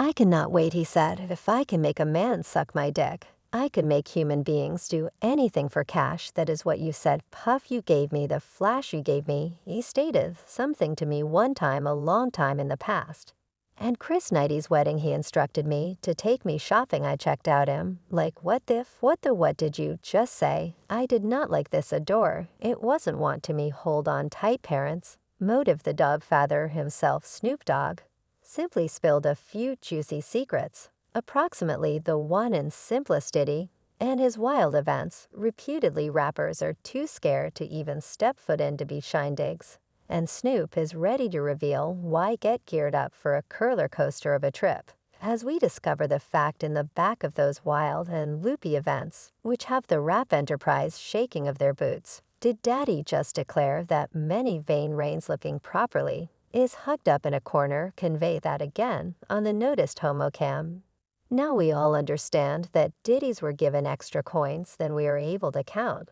I cannot wait, he said. If I can make a man suck my dick, I could make human beings do anything for cash. That is what you said. Puff, you gave me the flash you gave me. He stated something to me one time a long time in the past. And Chris Knighty's wedding, he instructed me to take me shopping. I checked out him. Like, what did you just say? I did not like this adore. It wasn't want to me hold on tight parents. Motive the dog father himself, Snoop Dogg, simply spilled a few juicy secrets. Approximately the one and simplest Diddy and his wild events. Reputedly rappers are too scared to even step foot in to be shindigs. And Snoop is ready to reveal why. Get geared up for a curler coaster of a trip, as we discover the fact in the back of those wild and loopy events, which have the rap enterprise shaking of their boots. Did Daddy just declare that many vein reigns looking properly is hugged up in a corner? Convey that again on the noticed homocam. Now we all understand that Diddies were given extra coins than we are able to count.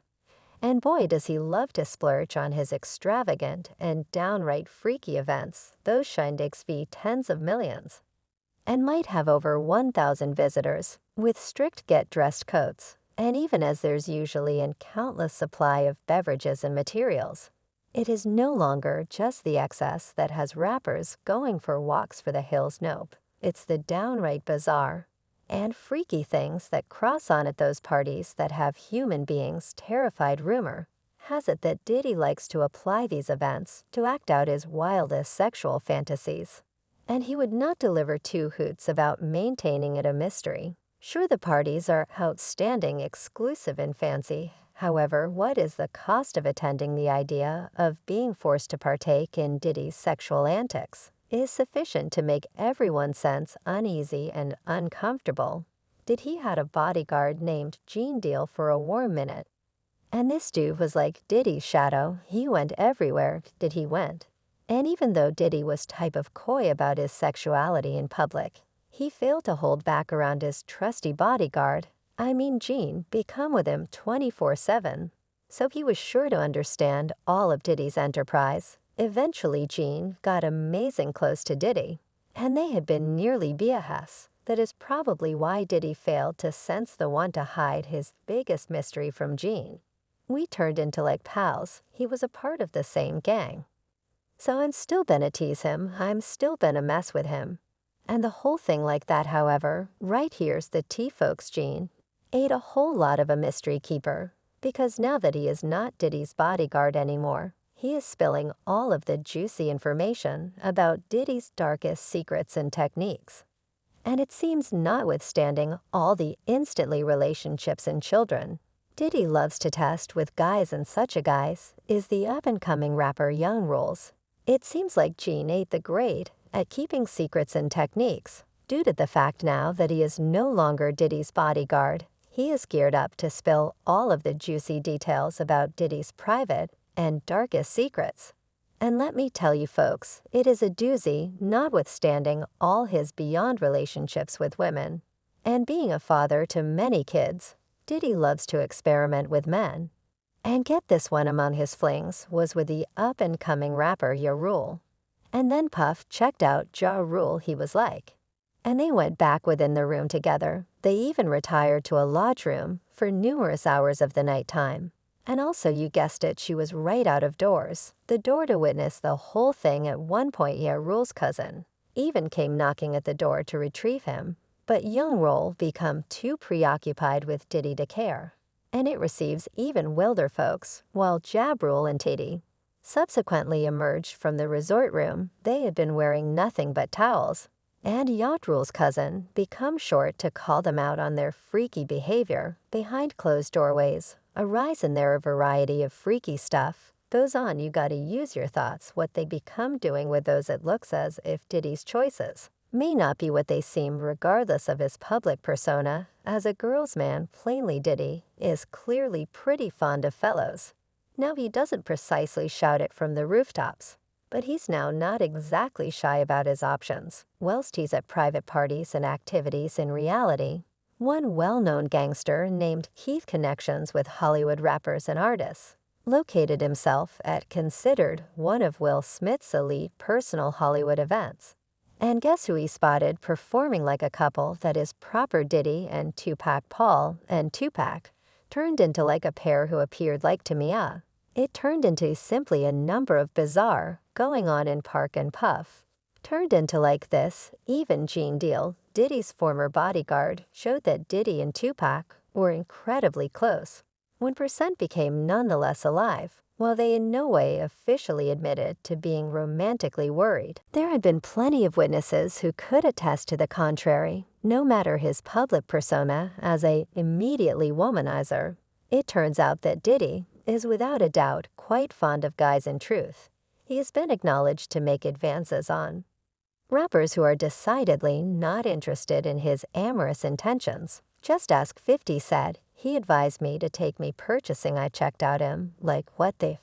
And boy, does he love to splurge on his extravagant and downright freaky events. Those shindigs fee tens of millions and might have over 1,000 visitors with strict get-dressed codes. And even as there's usually a countless supply of beverages and materials, it is no longer just the excess that has rappers going for walks for the hills. Nope, it's the downright bizarre and freaky things that cross on at those parties that have human beings terrified. Rumor has it that Diddy likes to apply these events to act out his wildest sexual fantasies, and he would not deliver two hoots about maintaining it a mystery. Sure, the parties are outstanding, exclusive, and fancy. However, what is the cost of attending? The idea of being forced to partake in Diddy's sexual antics is sufficient to make everyone sense uneasy and uncomfortable. Did he had a bodyguard named Gene Deal for a warm minute, and this dude was like Diddy's shadow. He went everywhere Did he went. And even though Diddy was type of coy about his sexuality in public, he failed to hold back around his trusty bodyguard. I mean Gene, become with him 24/7. So he was sure to understand all of Diddy's enterprise. Eventually, Gene got amazing close to Diddy, and they had been nearly BFFs. That is probably why Diddy failed to sense the want to hide his biggest mystery from Gene. We turned into like pals. He was a part of the same gang. So I'm still gonna tease him. I'm still gonna mess with him. And the whole thing like that. However, right here's the tea, folks. Gene ate a whole lot of a mystery keeper, because now that he is not Diddy's bodyguard anymore, he is spilling all of the juicy information about Diddy's darkest secrets and techniques. And it seems, notwithstanding all the instantly relationships and children Diddy loves to test with guys, and such a guys is the up-and-coming rapper Young Rules. It seems like Gene ate the grade at keeping secrets and techniques. Due to the fact now that he is no longer Diddy's bodyguard, he is geared up to spill all of the juicy details about Diddy's private and darkest secrets. And let me tell you folks, it is a doozy, notwithstanding all his beyond relationships with women and being a father to many kids. Diddy loves to experiment with men. And get this, one among his flings was with the up-and-coming rapper Ja Rule. And then Puff checked out Ja Rule, he was like. And they went back within the room together. They even retired to a lodge room for numerous hours of the night time. And also, you guessed it, she was right out of doors, the door to witness the whole thing. At one point, Ja Rule's cousin even came knocking at the door to retrieve him, but Young Rule become too preoccupied with Diddy to care, and it receives even wilder folks. While Ja Rule and Diddy subsequently emerged from the resort room, they had been wearing nothing but towels, and Ja Rule's cousin become short to call them out on their freaky behavior behind closed doorways. Arise in there a variety of freaky stuff goes on. You gotta use your thoughts what they become doing with those. It looks as if Diddy's choices may not be what they seem, regardless of his public persona. As a girl's man, plainly Diddy is clearly pretty fond of fellows. Now, he doesn't precisely shout it from the rooftops, but he's now not exactly shy about his options. Whilst he's at private parties and activities, in reality, one well-known gangster named Keith connections with Hollywood rappers and artists, located himself at considered one of Will Smith's elite personal Hollywood events. And guess who he spotted performing like a couple that is proper Diddy and Tupac Paul and Tupac turned into like a pair who appeared like to Mia. It turned into simply a number of bizarre going on in Park and Puff. Turned into like this, even Gene Deal, Diddy's former bodyguard, showed that Diddy and Tupac were incredibly close. When Percent became nonetheless alive, while they in no way officially admitted to being romantically worried, there had been plenty of witnesses who could attest to the contrary, no matter his public persona as a immediately womanizer. It turns out that Diddy is without a doubt quite fond of guys in truth. He has been acknowledged to make advances on rappers who are decidedly not interested in his amorous intentions. Just Ask 50 said, he advised me to take me purchasing. I checked out him, like what the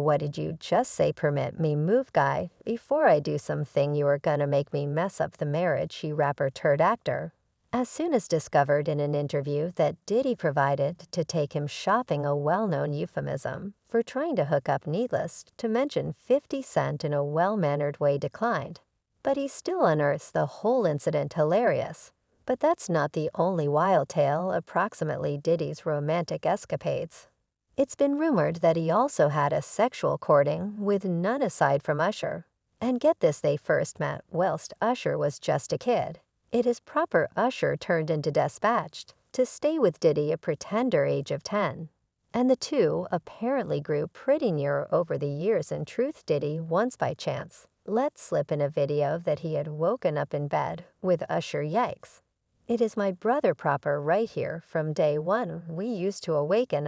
what did you just say permit me move guy, before I do something you are gonna make me mess up the marriage, he rapper turned actor. As soon as discovered in an interview that Diddy provided to take him shopping, a well-known euphemism for trying to hook up, needless to mention 50 Cent in a well-mannered way declined. But he still unearths the whole incident hilarious. But that's not the only wild tale approximately Diddy's romantic escapades. It's been rumored that he also had a sexual courting with none aside from Usher. And get this, they first met whilst Usher was just a kid. It is proper Usher turned into Dispatched to stay with Diddy, a pretender, age of 10. And the two apparently grew pretty near over the years. In truth, Diddy once by chance let slip in a video that he had woken up in bed with Usher. Yikes. It is my brother proper right here from day one. We used to awaken,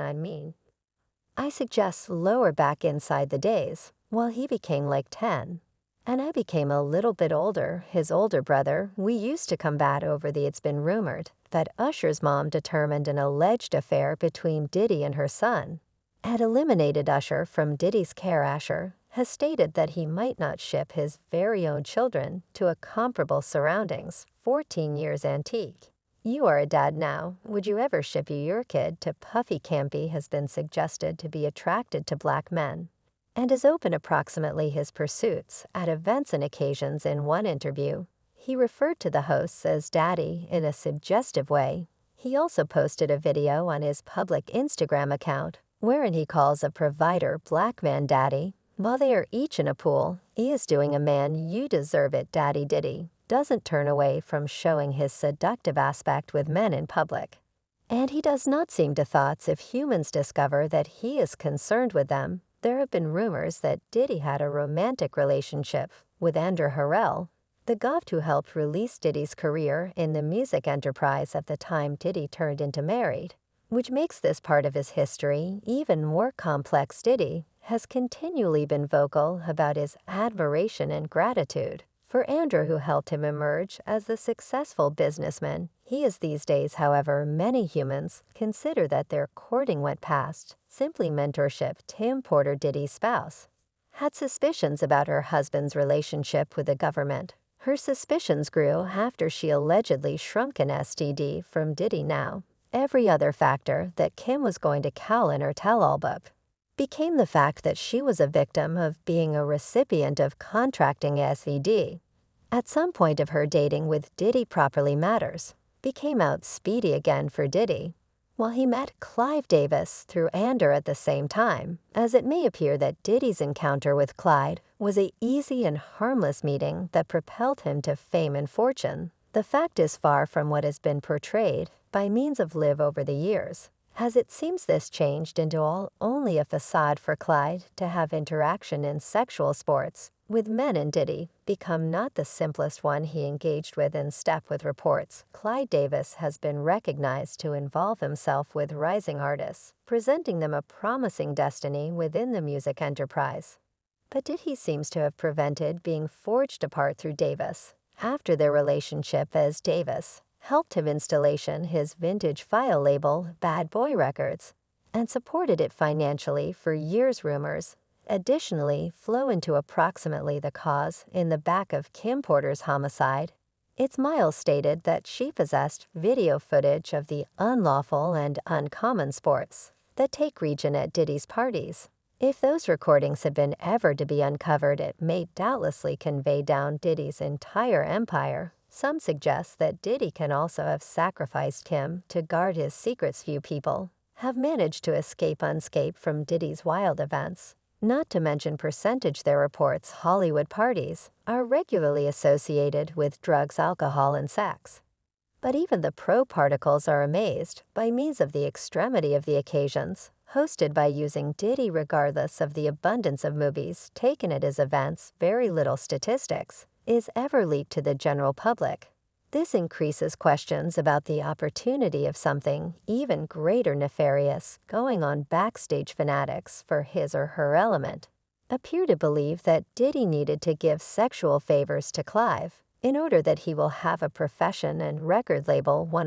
I suggest lower back inside the days, while he became like 10. And I became a little bit older, his older brother. We used to combat over the. It's been rumored that Usher's mom determined an alleged affair between Diddy and her son had eliminated Usher from Diddy's care. Usher has stated that he might not ship his very own children to a comparable surroundings. 14 years antique. You are a dad now. Would you ever ship your kid to Puffy? Campy has been suggested to be attracted to black men and has opened approximately his pursuits at events and occasions. In one interview, he referred to the hosts as daddy in a suggestive way. He also posted a video on his public Instagram account wherein he calls a provider black man daddy. While they are each in a pool, he is doing a man you deserve it daddy. Diddy doesn't turn away from showing his seductive aspect with men in public. And he does not seem to thoughts if humans discover that he is concerned with them. There have been rumors that Diddy had a romantic relationship with Andrew Harrell, the goth who helped release Diddy's career in the music enterprise at the time Diddy turned into married, which makes this part of his history even more complex. Diddy has continually been vocal about his admiration and gratitude for Andrew, who helped him emerge as the successful businessman he is these days. However, many humans consider that their courting went past simply mentorship. Tim Porter, Diddy's spouse, had suspicions about her husband's relationship with the government. Her suspicions grew after she allegedly shrunk an STD from Diddy. Now, every other factor that Kim was going to cowl in her tell-all book became the fact that she was a victim of being a recipient of contracting SVD. At some point of her dating with Diddy properly matters became out speedy again for Diddy, while he met Clive Davis through Andrew at the same time, as it may appear that Diddy's encounter with Clyde was a easy and harmless meeting that propelled him to fame and fortune. The fact is far from what has been portrayed by means of Liv over the years, as it seems this changed into all only a facade for Clyde to have interaction in sexual sports with men, and Diddy become not the simplest one he engaged with. In step with reports, Clyde Davis has been recognized to involve himself with rising artists, presenting them a promising destiny within the music enterprise. But Diddy seems to have prevented being forged apart through Davis after their relationship, as Davis helped him installation his vintage file label Bad Boy Records and supported it financially for years. Rumors additionally flow into approximately the cause in the back of Kim Porter's homicide. It's Miles stated that she possessed video footage of the unlawful and uncommon sports that take region at Diddy's parties, If those recordings had been ever to be uncovered, it may doubtlessly convey down Diddy's entire empire. Some suggest that Diddy can also have sacrificed Kim to guard his secrets. Few people have managed to escape unscathed from Diddy's wild events. Not to mention percentage their reports Hollywood parties are regularly associated with drugs, alcohol, and sex. But even the pro-particles are amazed by means of the extremity of the occasions, hosted by using Diddy. Regardless of the abundance of movies taken at his events, very little statistics is ever leaked to the general public. This increases questions about the opportunity of something even greater nefarious going on backstage. Fanatics, for his or her element, appear to believe that Diddy needed to give sexual favors to Clive in order that he will have a profession and record label one of